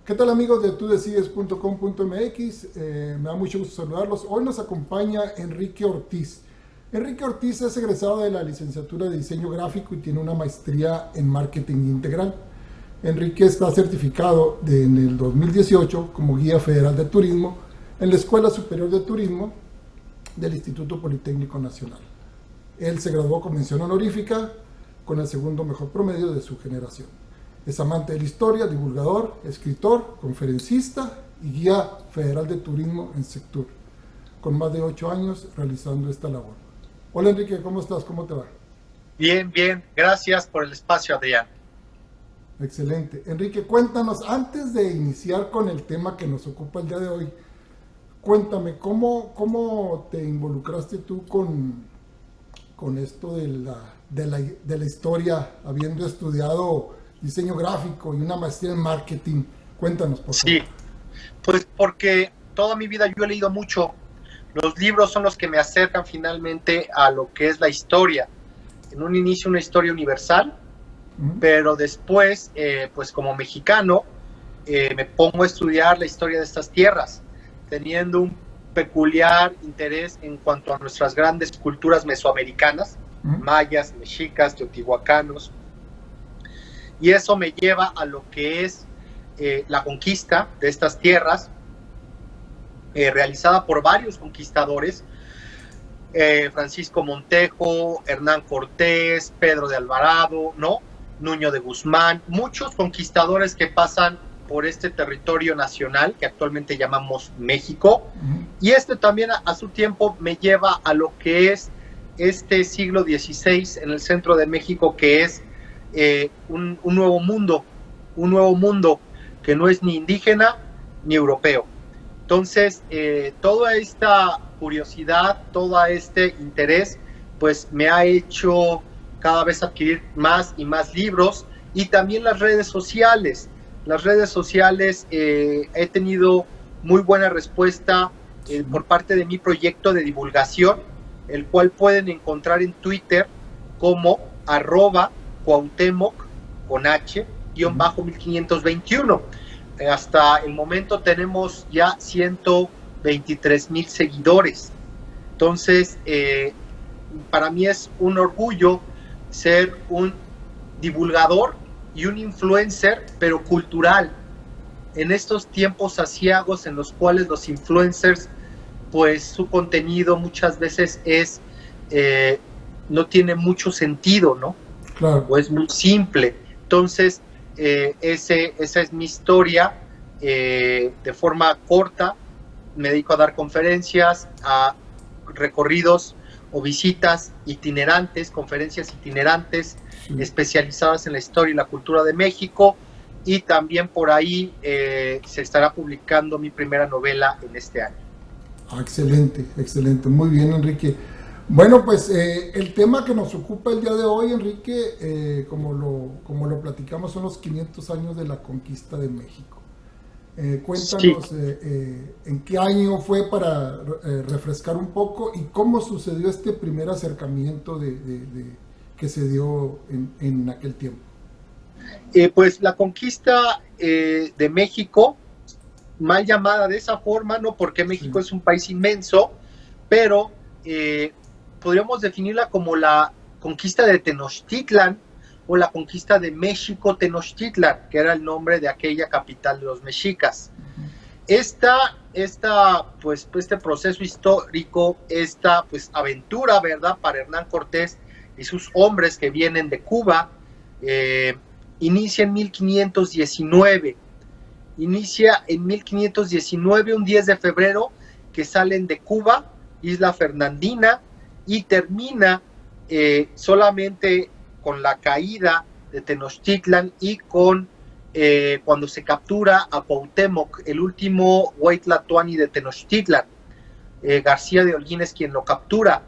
¿Qué tal amigos de tudecides.com.mx? Me da mucho gusto saludarlos. Hoy nos acompaña Enrique Ortiz. Enrique Ortiz es egresado de la licenciatura de diseño gráfico y tiene una maestría en marketing integral. Enrique está certificado en el 2018 como guía federal de turismo en la Escuela Superior de Turismo del Instituto Politécnico Nacional. Él se graduó con mención honorífica con el segundo mejor promedio de su generación. Es amante de la historia, divulgador, escritor, conferencista y guía federal de turismo en Sectur, con más de 8 años realizando esta labor. Hola Enrique, ¿cómo estás? ¿Cómo te va? Bien, bien. Gracias por el espacio, Adrián. Excelente. Enrique, cuéntanos, antes de iniciar con el tema que nos ocupa el día de hoy, cuéntame, ¿cómo te involucraste tú con esto de la historia, habiendo estudiado diseño gráfico y una maestría en marketing? Cuéntanos, por favor. Sí, pues porque toda mi vida yo he leído mucho. Los libros son los que me acercan finalmente a lo que es la historia. En un inicio una historia universal, pero después, pues como mexicano, me pongo a estudiar la historia de estas tierras, teniendo un peculiar interés en cuanto a nuestras grandes culturas mesoamericanas, mayas, mexicas, teotihuacanos, y eso me lleva a lo que es la conquista de estas tierras, realizada por varios conquistadores, Francisco Montejo, Hernán Cortés, Pedro de Alvarado, ¿no? Nuño de Guzmán, muchos conquistadores que pasan por este territorio nacional que actualmente llamamos México, y también a su tiempo me lleva a lo que es este siglo XVI en el centro de México, que es un nuevo mundo que no es ni indígena ni europeo. Entonces, toda esta curiosidad, todo este interés, pues me ha hecho cada vez adquirir más y más libros, y también las redes sociales. Las redes sociales he tenido muy buena respuesta por parte de mi proyecto de divulgación, el cual pueden encontrar en Twitter como @Cuauhtémoc con H, _1521. Hasta el momento tenemos ya 123,000 seguidores. Entonces, para mí es un orgullo ser un divulgador y un influencer, pero cultural, en estos tiempos aciagos en los cuales los influencers, pues su contenido muchas veces no tiene mucho sentido, ¿no? Claro. O es muy simple. Entonces, esa es mi historia. De forma corta, me dedico a dar conferencias, a recorridos o visitas itinerantes, conferencias itinerantes, especializadas en la historia y la cultura de México, y también por ahí se estará publicando mi primera novela en este año. Excelente, excelente. Muy bien, Enrique. Bueno, pues el tema que nos ocupa el día de hoy, Enrique, como lo platicamos, son los 500 años de la conquista de México. Cuéntanos en qué año fue, para refrescar un poco, y cómo sucedió este primer acercamiento que se dio en aquel tiempo. Pues la conquista de México, mal llamada de esa forma, no, porque México es un país inmenso, pero podríamos definirla como la conquista de Tenochtitlan o la conquista de México-Tenochtitlan, que era el nombre de aquella capital de los mexicas. Pues, este proceso histórico, esta pues aventura, ¿verdad?, para Hernán Cortés y sus hombres que vienen de Cuba, inicia en 1519. Inicia en 1519, un 10 de febrero, que salen de Cuba, Isla Fernandina, y termina solamente con la caída de Tenochtitlan y con cuando se captura a Cuauhtémoc, el último Huaytlatoani de Tenochtitlan. García de Holguín es quien lo captura.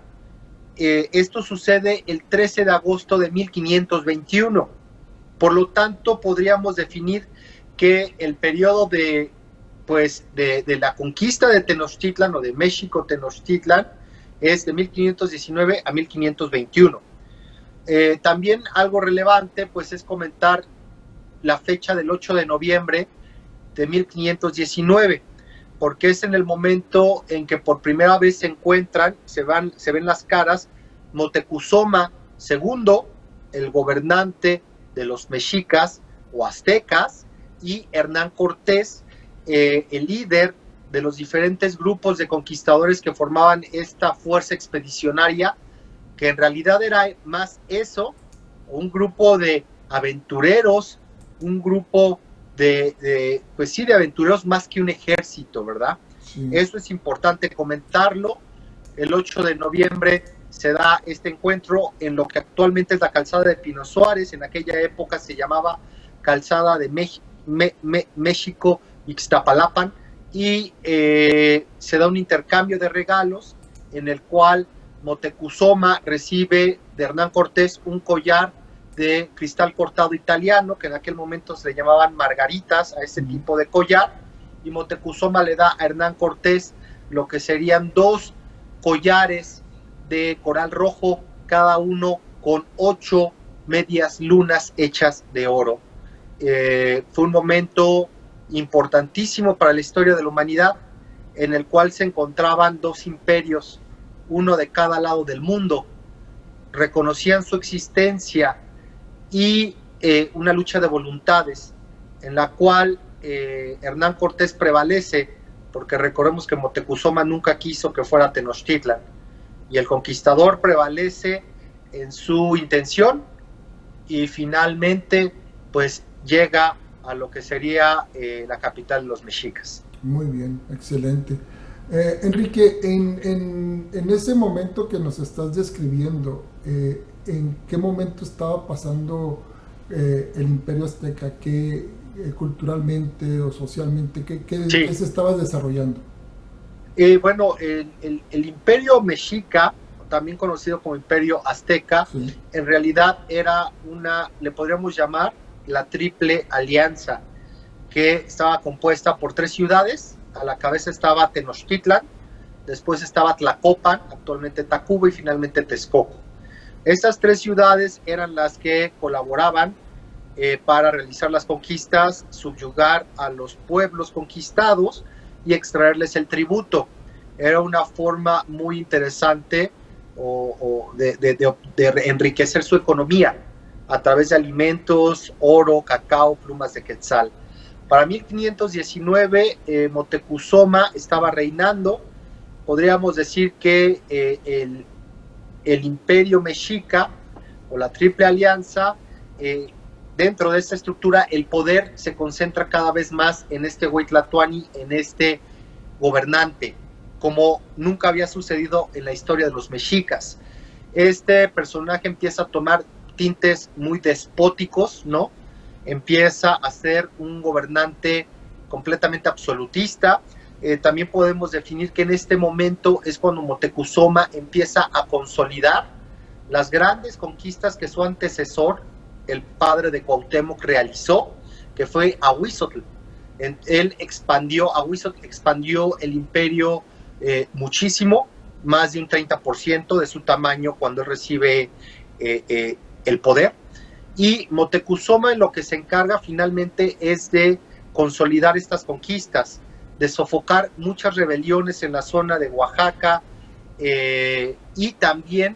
Esto sucede el 13 de agosto de 1521. Por lo tanto, podríamos definir que el periodo de la conquista de Tenochtitlan o de México-Tenochtitlan es de 1519 a 1521. También algo relevante pues es comentar la fecha del 8 de noviembre de 1519, porque es en el momento en que por primera vez se encuentran, se ven las caras, Moctezuma II, el gobernante de los mexicas o aztecas, y Hernán Cortés, el líder de los diferentes grupos de conquistadores que formaban esta fuerza expedicionaria, que en realidad era más eso, un grupo de aventureros, un grupo pues sí, de aventureros más que un ejército, ¿verdad? Sí. Eso es importante comentarlo. El 8 de noviembre se da este encuentro en lo que actualmente es la calzada de Pino Suárez. En aquella época se llamaba calzada de México Ixtapalapan, y se da un intercambio de regalos en el cual Moctezuma recibe de Hernán Cortés un collar de cristal cortado italiano, que en aquel momento se le llamaban margaritas a ese tipo de collar, y Moctezuma le da a Hernán Cortés lo que serían 2 collares de coral rojo, cada uno con 8 medias lunas hechas de oro. Fue un momento importantísimo para la historia de la humanidad, en el cual se encontraban 2 imperios, uno de cada lado del mundo, reconocían su existencia, y una lucha de voluntades en la cual Hernán Cortés prevalece, porque recordemos que Moctezuma nunca quiso que fuera Tenochtitlan, y el conquistador prevalece en su intención, y finalmente pues llega a lo que sería la capital de los mexicas. Muy bien, excelente. Enrique, en ese momento que nos estás describiendo, ¿en qué momento estaba pasando el Imperio Azteca? ¿Qué culturalmente o socialmente, qué se estaba desarrollando? Bueno, el Imperio Mexica, también conocido como Imperio Azteca, sí, en realidad era le podríamos llamar la Triple Alianza, que estaba compuesta por 3 ciudades. A la cabeza estaba Tenochtitlan, después estaba Tlacopan, actualmente Tacuba, y finalmente Texcoco. Estas 3 ciudades eran las que colaboraban para realizar las conquistas, subyugar a los pueblos conquistados y extraerles el tributo. Era una forma muy interesante de enriquecer su economía a través de alimentos, oro, cacao, plumas de quetzal. Para 1519, Moctezuma estaba reinando. Podríamos decir que el Imperio Mexica o la Triple Alianza, dentro de esta estructura, el poder se concentra cada vez más en este Huitlatuani, en este gobernante, como nunca había sucedido en la historia de los mexicas. Este personaje empieza a tomar tintes muy despóticos, ¿no? Empieza a ser un gobernante completamente absolutista. También podemos definir que en este momento es cuando Moctezuma empieza a consolidar las grandes conquistas que su antecesor, el padre de Cuauhtémoc, realizó, que fue Ahuizotl. Ahuizotl expandió el imperio muchísimo, más de un 30% de su tamaño cuando él recibe el poder. Y Moctezuma en lo que se encarga finalmente es de consolidar estas conquistas, de sofocar muchas rebeliones en la zona de Oaxaca, y también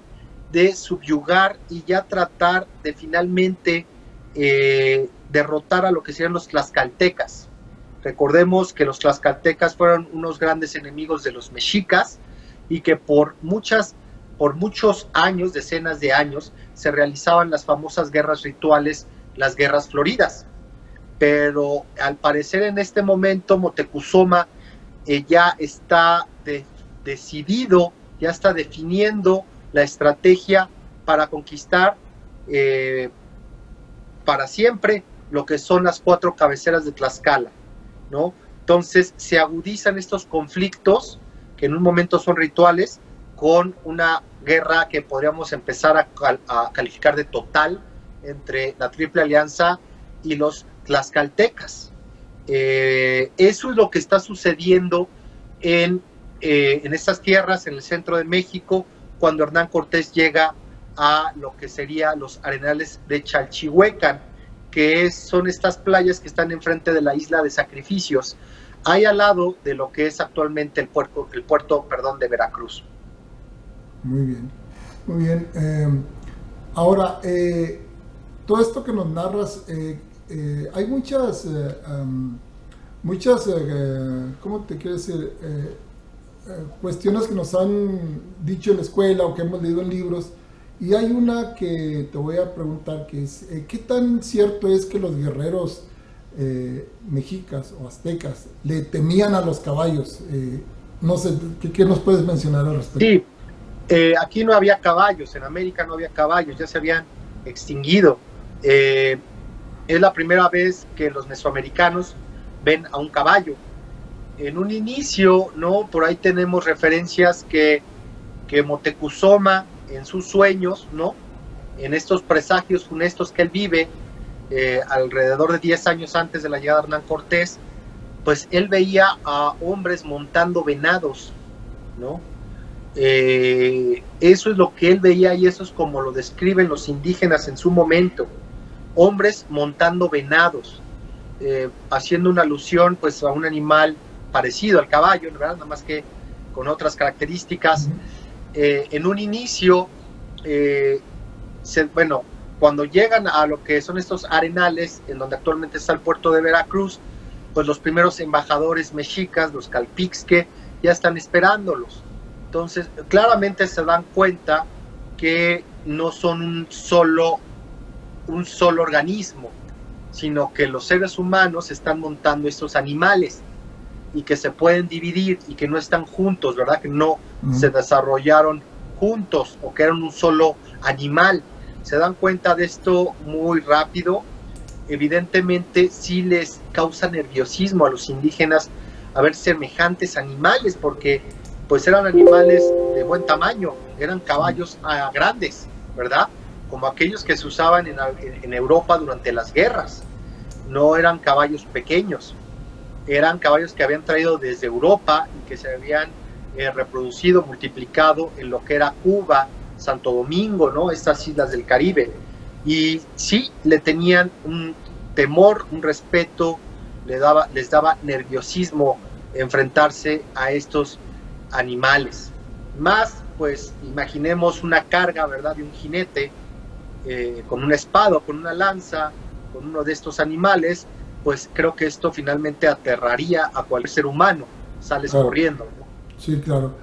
de subyugar y ya tratar de finalmente derrotar a lo que serían los tlaxcaltecas. Recordemos que los tlaxcaltecas fueron unos grandes enemigos de los mexicas, y que por muchos años, decenas de años, se realizaban las famosas guerras rituales, las guerras floridas. Pero al parecer en este momento Moctezuma ya está decidido, ya está definiendo la estrategia para conquistar para siempre lo que son las 4 cabeceras de Tlaxcala, ¿no? Entonces se agudizan estos conflictos, que en un momento son rituales, con una guerra que podríamos empezar a calificar de total entre la Triple Alianza y los tlaxcaltecas. Eso es lo que está sucediendo en estas tierras, en el centro de México, cuando Hernán Cortés llega a lo que serían los arenales de Chalchihuecan, que son estas playas que están enfrente de la isla de Sacrificios, ahí al lado de lo que es actualmente el puerto de Veracruz. Muy bien, muy bien. Ahora, todo esto que nos narras, hay muchas, ¿cómo te quiero decir? Cuestiones que nos han dicho en la escuela o que hemos leído en libros. Y hay una que te voy a preguntar, que es, ¿qué tan cierto es que los guerreros mexicas o aztecas le temían a los caballos? No sé, ¿qué nos puedes mencionar al respecto? Sí, aquí no había caballos, en América no había caballos, ya se habían extinguido. Es la primera vez que los mesoamericanos ven a un caballo. En un inicio, ¿no? Por ahí tenemos referencias que Moctezuma, en sus sueños, ¿no? En estos presagios funestos que él vive, alrededor de 10 años antes de la llegada de Hernán Cortés, pues él veía a hombres montando venados, ¿no? Eso es lo que él veía y eso es como lo describen los indígenas en su momento, hombres montando venados, haciendo una alusión pues a un animal parecido al caballo, ¿verdad? Nada más que con otras características. En un inicio, cuando llegan a lo que son estos arenales, en donde actualmente está el puerto de Veracruz, pues los primeros embajadores mexicas, los calpixque, ya están esperándolos. Entonces, claramente se dan cuenta que no son un solo organismo, sino que los seres humanos están montando estos animales y que se pueden dividir y que no están juntos, ¿verdad? Que no se desarrollaron juntos o que eran un solo animal. Se dan cuenta de esto muy rápido. Evidentemente sí les causa nerviosismo a los indígenas a ver semejantes animales, porque pues eran animales de buen tamaño, eran caballos grandes, ¿verdad? Como aquellos que se usaban en Europa durante las guerras. No eran caballos pequeños, eran caballos que habían traído desde Europa y que se habían reproducido, multiplicado en lo que era Cuba, Santo Domingo, ¿no? Estas islas del Caribe. Y sí, le tenían un temor, un respeto, les daba nerviosismo enfrentarse a estos animales. Más, pues, imaginemos una carga, ¿verdad?, de un jinete con una espada o con una lanza, con uno de estos animales, pues creo que esto finalmente aterraría a cualquier ser humano. Sales corriendo, ¿no? Sí, claro.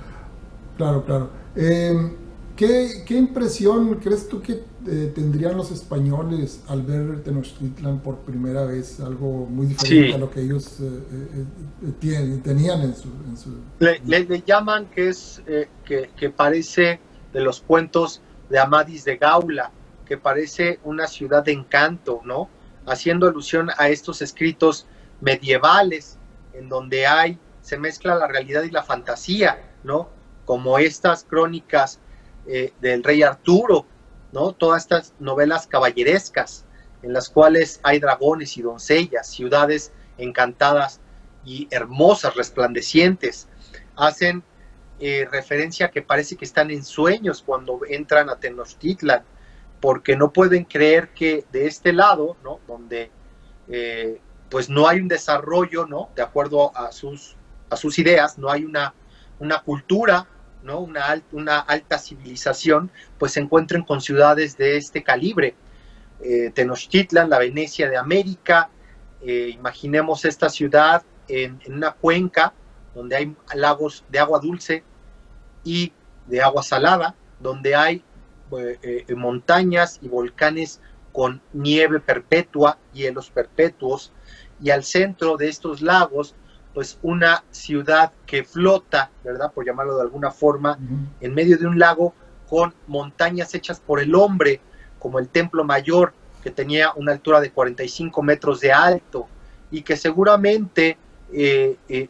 ¿Qué impresión crees tú que tendrían los españoles al ver Tenochtitlan por primera vez? Algo muy diferente a lo que ellos tenían en su... Le llaman que parece de los cuentos de Amadís de Gaula, que parece una ciudad de encanto, ¿no? Haciendo alusión a estos escritos medievales en donde se mezcla la realidad y la fantasía, ¿no? Como estas crónicas del rey Arturo, ¿no? Todas estas novelas caballerescas en las cuales hay dragones y doncellas, ciudades encantadas y hermosas, resplandecientes. Hacen referencia que parece que están en sueños cuando entran a Tenochtitlan, porque no pueden creer que de este lado, ¿no? Donde pues no hay un desarrollo, ¿no? De acuerdo a sus ideas, no hay una cultura, ¿no? Una alta civilización, pues se encuentren con ciudades de este calibre. Tenochtitlan, la Venecia de América, imaginemos esta ciudad en una cuenca donde hay lagos de agua dulce y de agua salada, donde hay montañas y volcanes con nieve perpetua, hielos perpetuos, y al centro de estos lagos, pues una ciudad que flota, ¿verdad?, por llamarlo de alguna forma, en medio de un lago con montañas hechas por el hombre, como el Templo Mayor, que tenía una altura de 45 metros de alto, y que seguramente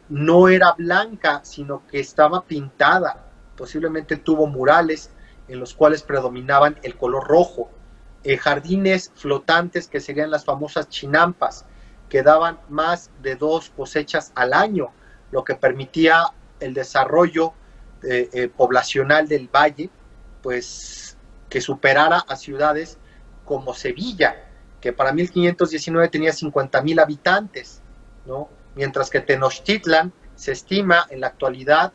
no era blanca, sino que estaba pintada, posiblemente tuvo murales en los cuales predominaban el color rojo, jardines flotantes que serían las famosas chinampas, que daban más de 2 cosechas al año, lo que permitía el desarrollo poblacional del valle, pues que superara a ciudades como Sevilla. que para 1519 tenía 50,000 habitantes, ¿no? Mientras que Tenochtitlan se estima en la actualidad,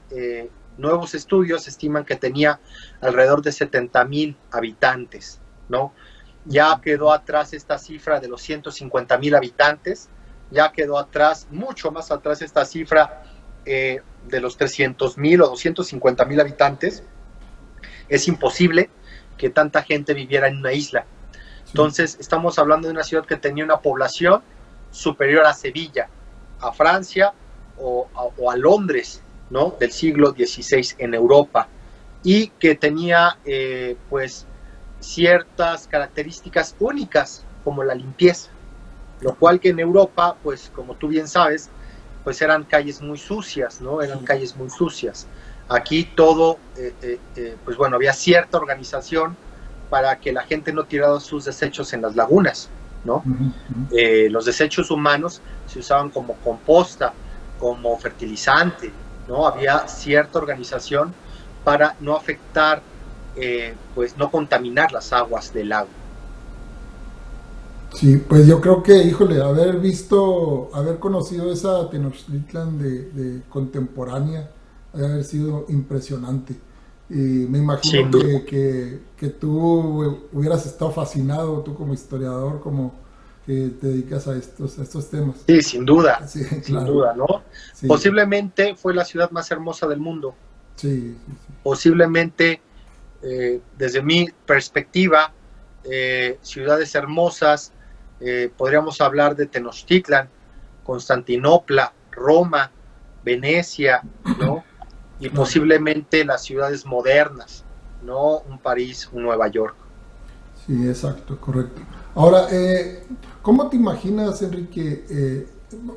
nuevos estudios estiman que tenía alrededor de 70,000 habitantes, ¿no? Ya quedó atrás esta cifra de los 150,000 habitantes, ya quedó atrás, mucho más atrás esta cifra de los 300,000 o 250,000 habitantes. Es imposible que tanta gente viviera en una isla. Entonces, estamos hablando de una ciudad que tenía una población superior a Sevilla, a Francia o a Londres, ¿no? Del siglo XVI en Europa, y que tenía pues ciertas características únicas como la limpieza, lo cual que en Europa, pues como tú bien sabes, pues eran calles muy sucias, ¿no? Eran calles muy sucias. Aquí todo, pues bueno, había cierta organización para que la gente no tirara sus desechos en las lagunas, ¿no? Los desechos humanos se usaban como composta, como fertilizante, ¿no? Había cierta organización para no afectar, pues no contaminar las aguas del lago. Sí, pues yo creo que, híjole, haber conocido esa Tenochtitlan de contemporánea, debe haber sido impresionante. Y me imagino que tú hubieras estado fascinado, tú como historiador, como que te dedicas a estos temas. Sí, sin duda, Sí, sin claro. duda, ¿no? Sí, Posiblemente fue la ciudad más hermosa del mundo. sí, sí, Posiblemente, desde mi perspectiva, ciudades hermosas, podríamos hablar de Tenochtitlan, Constantinopla, Roma, Venecia, ¿no? Y claro. posiblemente las ciudades modernas, ¿no? Un París, un Nueva York. Sí, exacto, correcto. Ahora, ¿cómo te imaginas, Enrique,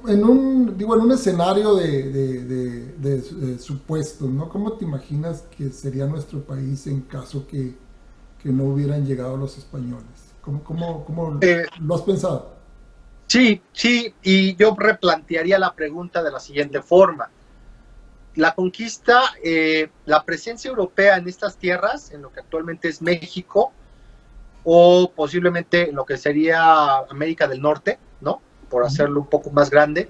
en un escenario de supuestos, ¿no? ¿Cómo te imaginas que sería nuestro país en caso que no hubieran llegado los españoles? ¿Cómo lo has pensado? Sí, sí, y yo replantearía la pregunta de la siguiente forma. La conquista, la presencia europea en estas tierras, en lo que actualmente es México, o posiblemente en lo que sería América del Norte, ¿no? Por hacerlo un poco más grande,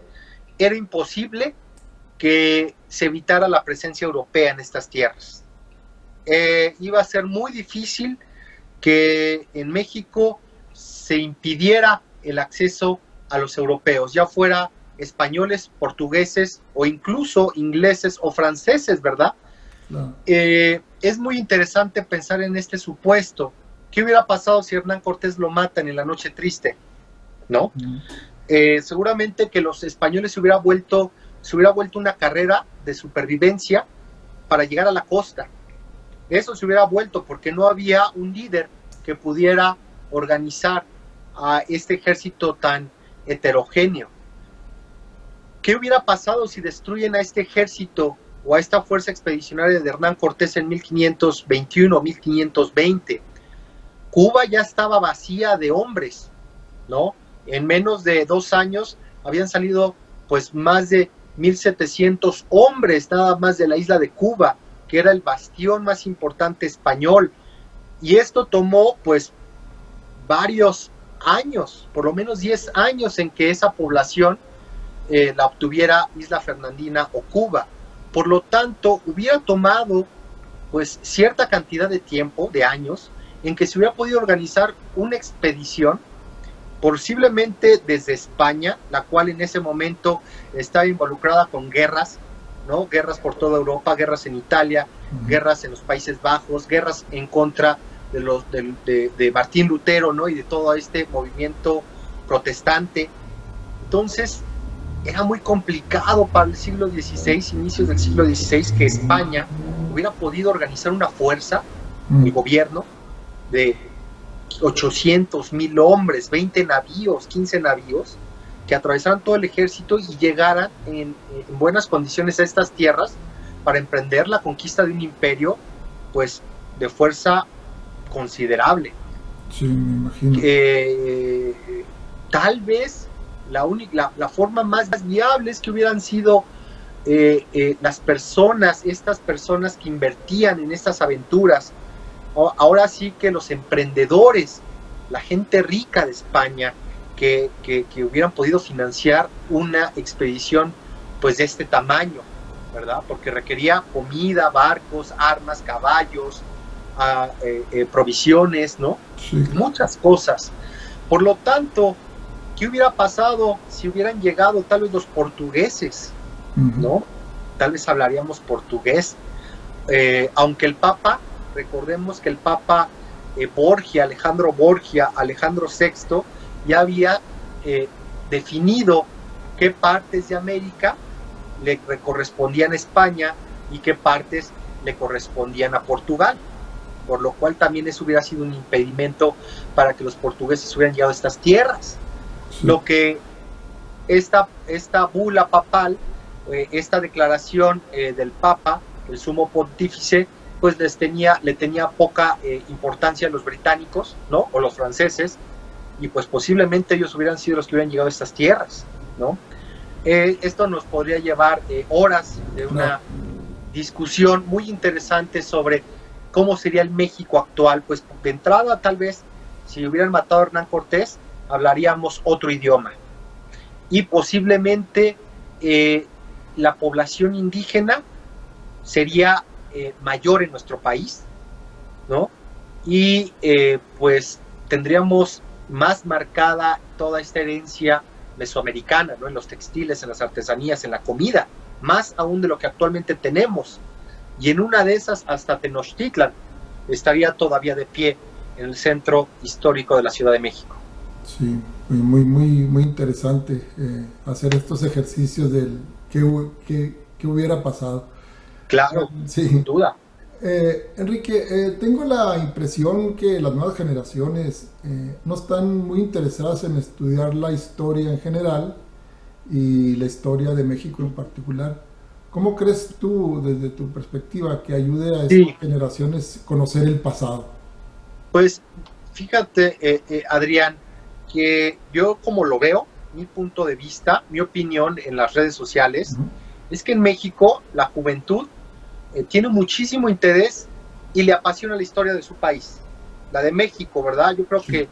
era imposible que se evitara la presencia europea en estas tierras. Iba a ser muy difícil que en México se impidiera el acceso a los europeos, ya fuera españoles, portugueses o incluso ingleses o franceses, ¿verdad? No. Es muy interesante pensar en este supuesto. ¿Qué hubiera pasado si Hernán Cortés lo matan en la Noche Triste? ¿No? Seguramente que los españoles se hubiera vuelto una carrera de supervivencia para llegar a la costa. Eso se hubiera vuelto porque no había un líder que pudiera organizar a este ejército tan heterogéneo. ¿Qué hubiera pasado si destruyen a este ejército o a esta fuerza expedicionaria de Hernán Cortés en 1521 o 1520? Cuba ya estaba vacía de hombres, ¿no? En menos de 2 años habían salido pues más de 1,700 hombres nada más de la isla de Cuba, que era el bastión más importante español. Y esto tomó pues varios años, por lo menos 10 años en que esa población la obtuviera Isla Fernandina o Cuba. Por lo tanto, hubiera tomado pues cierta cantidad de tiempo, de años, en que se hubiera podido organizar una expedición, posiblemente desde España, la cual en ese momento estaba involucrada con guerras, ¿no? Guerras por toda Europa, guerras en Italia, guerras en los Países Bajos, guerras en contra de Martín Lutero, ¿no? Y de todo este movimiento protestante. Entonces, era muy complicado para el siglo XVI, inicios del siglo XVI, que España hubiera podido organizar una fuerza, el gobierno, de 800,000 hombres, 20 navíos, 15 navíos, que atravesaran todo el ejército y llegaran en buenas condiciones a estas tierras para emprender la conquista de un imperio, pues, de fuerza considerable. Sí, me imagino. Tal vez la forma más viable es que hubieran sido las personas, estas personas que invertían en estas aventuras, ahora sí que los emprendedores la gente rica de España que hubieran podido financiar una expedición pues de este tamaño, ¿verdad? Porque requería comida, barcos, armas, caballos, provisiones, ¿no? Sí. Muchas cosas. Por lo tanto, ¿qué hubiera pasado si hubieran llegado tal vez los portugueses, ¿no? Tal vez hablaríamos portugués, aunque el Papa, recordemos que el Papa Borgia, Alejandro VI, ya había definido qué partes de América le correspondían a España y qué partes le correspondían a Portugal, por lo cual también eso hubiera sido un impedimento para que los portugueses hubieran llegado a estas tierras. Sí. Lo que esta bula papal, esta declaración del Papa, el sumo pontífice, pues le tenía poca importancia a los británicos, ¿no? O los franceses, y pues posiblemente ellos hubieran sido los que hubieran llegado a estas tierras, ¿no? Esto nos podría llevar horas de una discusión muy interesante sobre cómo sería el México actual. Pues de entrada, tal vez, si hubieran matado a Hernán Cortés, hablaríamos otro idioma. Y posiblemente la población indígena sería mayor en nuestro país, ¿no? Y pues tendríamos más marcada toda esta herencia mesoamericana, ¿no? En los textiles, en las artesanías, en la comida, más aún de lo que actualmente tenemos. Y en una de esas, hasta Tenochtitlan estaría todavía de pie en el centro histórico de la Ciudad de México. Sí, muy interesante hacer estos ejercicios del qué hubiera pasado. Claro, sí. Sin duda. Enrique, tengo la impresión que las nuevas generaciones no están muy interesadas en estudiar la historia en general y la historia de México en particular. ¿Cómo crees tú, desde tu perspectiva, que ayude a estas generaciones a conocer el pasado? Pues fíjate, Adrián, que yo como lo veo, mi punto de vista, mi opinión en las redes sociales, es que en México la juventud tiene muchísimo interés y le apasiona la historia de su país, la de México, ¿verdad? Yo creo que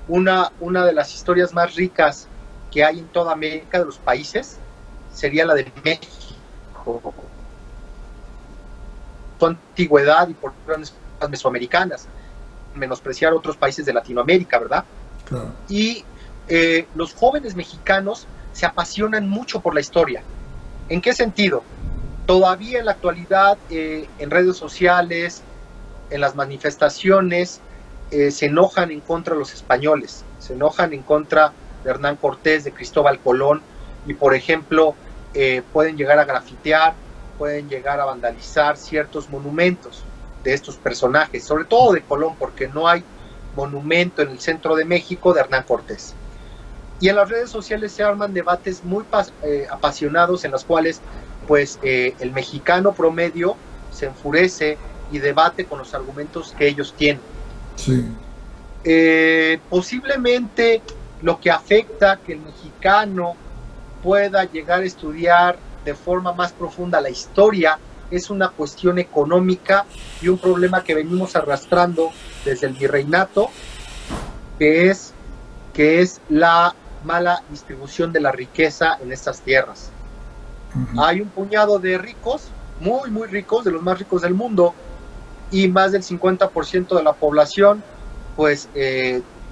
una de las historias más ricas que hay en toda América, de los países, sería la de México. Su antigüedad y por grandes mesoamericanas, menospreciar otros países de Latinoamérica, ¿verdad? Claro. Y los jóvenes mexicanos se apasionan mucho por la historia. ¿En qué sentido? Todavía en la actualidad, en redes sociales, en las manifestaciones, se enojan en contra de los españoles, se enojan en contra de Hernán Cortés, de Cristóbal Colón, y por ejemplo, pueden llegar a grafitear, pueden llegar a vandalizar ciertos monumentos de estos personajes, sobre todo de Colón, porque no hay monumento en el centro de México de Hernán Cortés. Y en las redes sociales se arman debates muy apasionados en los cuales pues el mexicano promedio se enfurece y debate con los argumentos que ellos tienen. Sí. Posiblemente lo que afecta que el mexicano pueda llegar a estudiar de forma más profunda la historia es una cuestión económica y un problema que venimos arrastrando desde el virreinato, que es la mala distribución de la riqueza en estas tierras. Hay un puñado de ricos, muy ricos, de los más ricos del mundo, y más del 50% de la población pues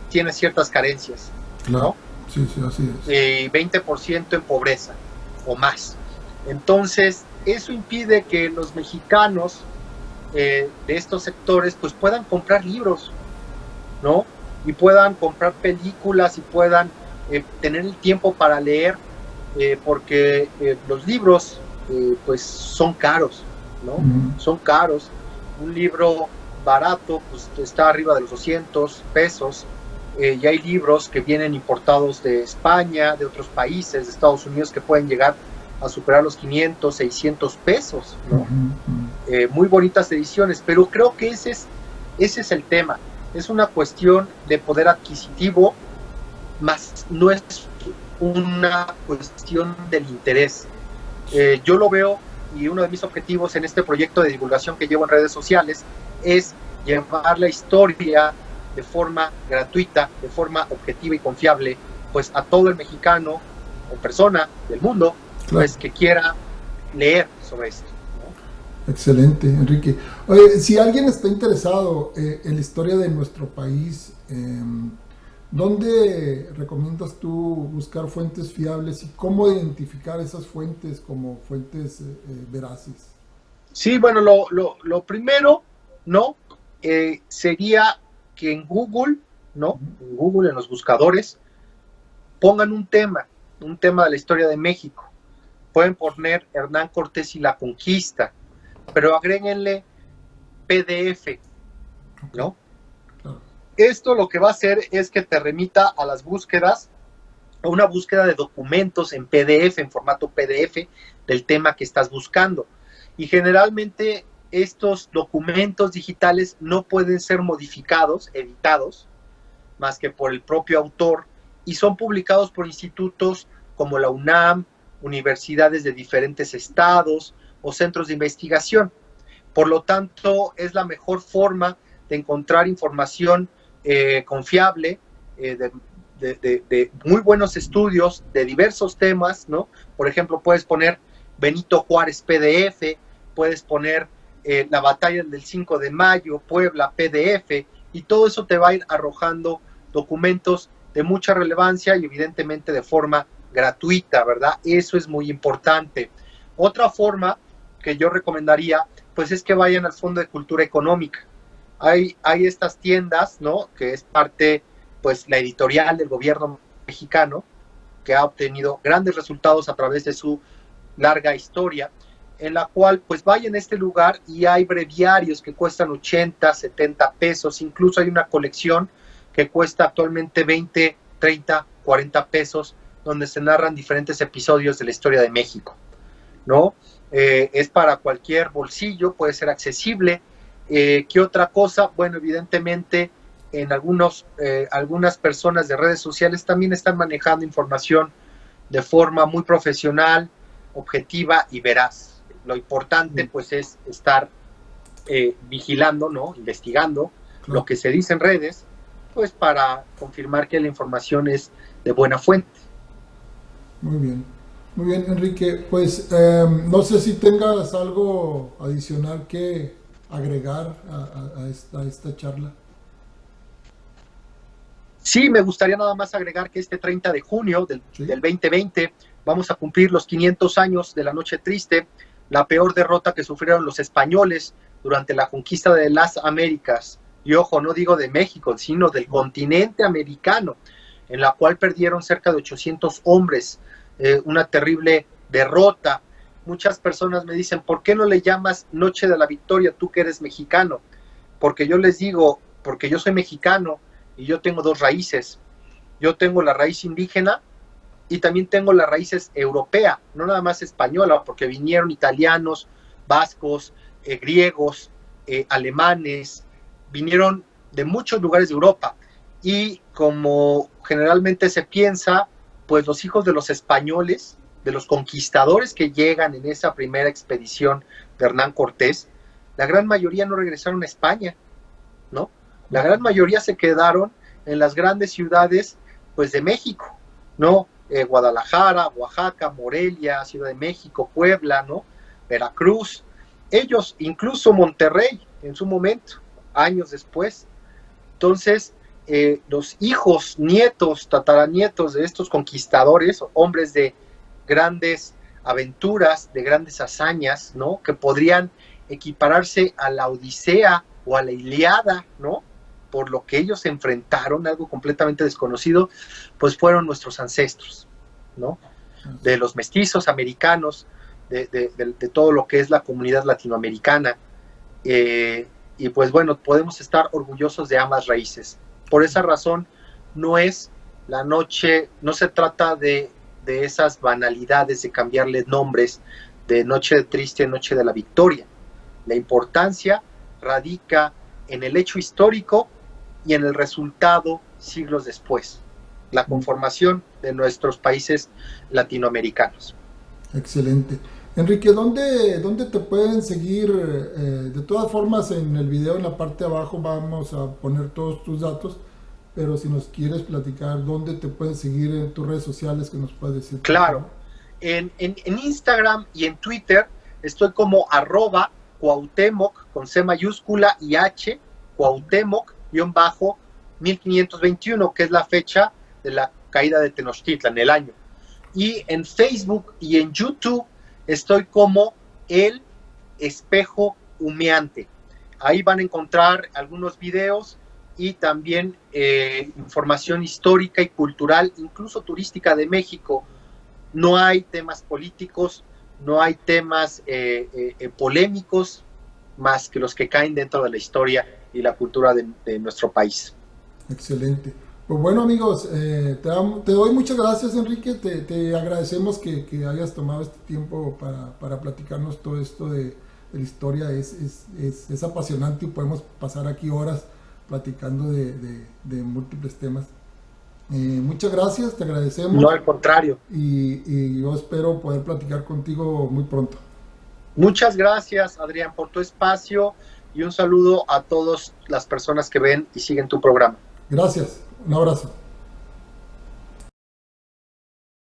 tiene ciertas carencias, claro, ¿no? Sí, así es. 20% en pobreza o más. Entonces eso impide que los mexicanos de estos sectores pues puedan comprar libros, ¿no? Y puedan comprar películas y puedan tener el tiempo para leer, porque los libros pues son caros, ¿no? Son caros. Un libro barato pues está arriba de los 200 pesos, y hay libros que vienen importados de España, de otros países, de Estados Unidos, que pueden llegar a superar los 500, 600 pesos, ¿no? Muy bonitas ediciones, pero creo que ese es el tema. Es una cuestión de poder adquisitivo, más no es una cuestión del interés. Yo lo veo, y uno de mis objetivos en este proyecto de divulgación que llevo en redes sociales es llevar la historia de forma gratuita, de forma objetiva y confiable, pues a todo el mexicano o persona del mundo, pues que quiera leer sobre esto, ¿no? Excelente, Enrique. Oye, si alguien está interesado en la historia de nuestro país, ¿dónde recomiendas tú buscar fuentes fiables y cómo identificar esas fuentes como fuentes veraces? Sí, bueno, lo primero, ¿no? Sería que en Google, ¿no? En Google, en los buscadores, pongan un tema de la historia de México. Pueden poner Hernán Cortés y la conquista, pero agréguenle PDF, ¿no? Esto lo que va a hacer es que te remita a las búsquedas, a una búsqueda de documentos en PDF, en formato PDF, del tema que estás buscando. Y generalmente estos documentos digitales no pueden ser modificados, editados, más que por el propio autor, y son publicados por institutos como la UNAM, universidades de diferentes estados o centros de investigación. Por lo tanto, es la mejor forma de encontrar información confiable, de muy buenos estudios de diversos temas, ¿no? Por ejemplo, puedes poner Benito Juárez PDF, puedes poner la batalla del 5 de mayo, Puebla PDF, y todo eso te va a ir arrojando documentos de mucha relevancia y evidentemente de forma gratuita, ¿verdad? Eso es muy importante. Otra forma que yo recomendaría, pues es que vayan al Fondo de Cultura Económica. Hay estas tiendas, ¿no? Que es parte, pues, la editorial del gobierno mexicano, que ha obtenido grandes resultados a través de su larga historia, en la cual, pues, vayan a este lugar y hay breviarios que cuestan 80, 70 pesos, incluso hay una colección que cuesta actualmente 20, 30, 40 pesos, donde se narran diferentes episodios de la historia de México, ¿no? Es para cualquier bolsillo, puede ser accesible. ¿Qué otra cosa? Bueno, evidentemente en algunas personas de redes sociales también están manejando información de forma muy profesional, objetiva y veraz. Lo importante pues es estar vigilando, ¿no? Investigando lo que se dice en redes, pues para confirmar que la información es de buena fuente. Muy bien, Enrique. Pues no sé si tengas algo adicional que agregar a esta charla. Sí, me gustaría nada más agregar que este 30 de junio del 2020 vamos a cumplir los 500 años de la Noche Triste, la peor derrota que sufrieron los españoles durante la conquista de las Américas. Y ojo, no digo de México, sino del continente americano, en la cual perdieron cerca de 800 hombres, una terrible derrota. Muchas personas me dicen, ¿por qué no le llamas Noche de la Victoria tú que eres mexicano? Porque yo les digo, porque yo soy mexicano y yo tengo dos raíces. Yo tengo la raíz indígena y también tengo las raíces europea, no nada más española, porque vinieron italianos, vascos, griegos, alemanes, vinieron de muchos lugares de Europa. Y como generalmente se piensa, pues los hijos de los españoles, de los conquistadores que llegan en esa primera expedición de Hernán Cortés, la gran mayoría no regresaron a España, ¿no? La gran mayoría se quedaron en las grandes ciudades, pues, de México, ¿no? Guadalajara, Oaxaca, Morelia, Ciudad de México, Puebla, ¿no? Veracruz, ellos, incluso Monterrey, en su momento, años después. Entonces, los hijos, nietos, tataranietos de estos conquistadores, hombres de grandes aventuras, de grandes hazañas, ¿no? Que podrían equipararse a la Odisea o a la Ilíada, ¿no? Por lo que ellos se enfrentaron, algo completamente desconocido, pues fueron nuestros ancestros, ¿no? De los mestizos americanos, de todo lo que es la comunidad latinoamericana. Y pues bueno, podemos estar orgullosos de ambas raíces. Por esa razón, no es la noche, no se trata de esas banalidades de cambiarle nombres de Noche Triste, Noche de la Victoria. La importancia radica en el hecho histórico y en el resultado siglos después, la conformación de nuestros países latinoamericanos. Excelente. Enrique, ¿dónde te pueden seguir? De todas formas, en el video en la parte de abajo vamos a poner todos tus datos, pero si nos quieres platicar dónde te pueden seguir en tus redes sociales, que nos puedes decir. Claro, en Instagram y en Twitter estoy como @Cuauhtémoc con C mayúscula y H, Cuauhtémoc-1521, que es la fecha de la caída de Tenochtitlan, el año. Y en Facebook y en YouTube estoy como El Espejo Humeante. Ahí van a encontrar algunos videos y también información histórica y cultural, incluso turística de México. No hay temas políticos, no hay temas polémicos, más que los que caen dentro de la historia y la cultura de nuestro país. Excelente. Pues bueno, amigos, te doy muchas gracias, Enrique. Te agradecemos que hayas tomado este tiempo para platicarnos todo esto de la historia. Es apasionante y podemos pasar aquí horas platicando de múltiples temas. Muchas gracias, te agradecemos. No, al contrario. Y yo espero poder platicar contigo muy pronto. Muchas gracias, Adrián, por tu espacio y un saludo a todas las personas que ven y siguen tu programa. Gracias, un abrazo.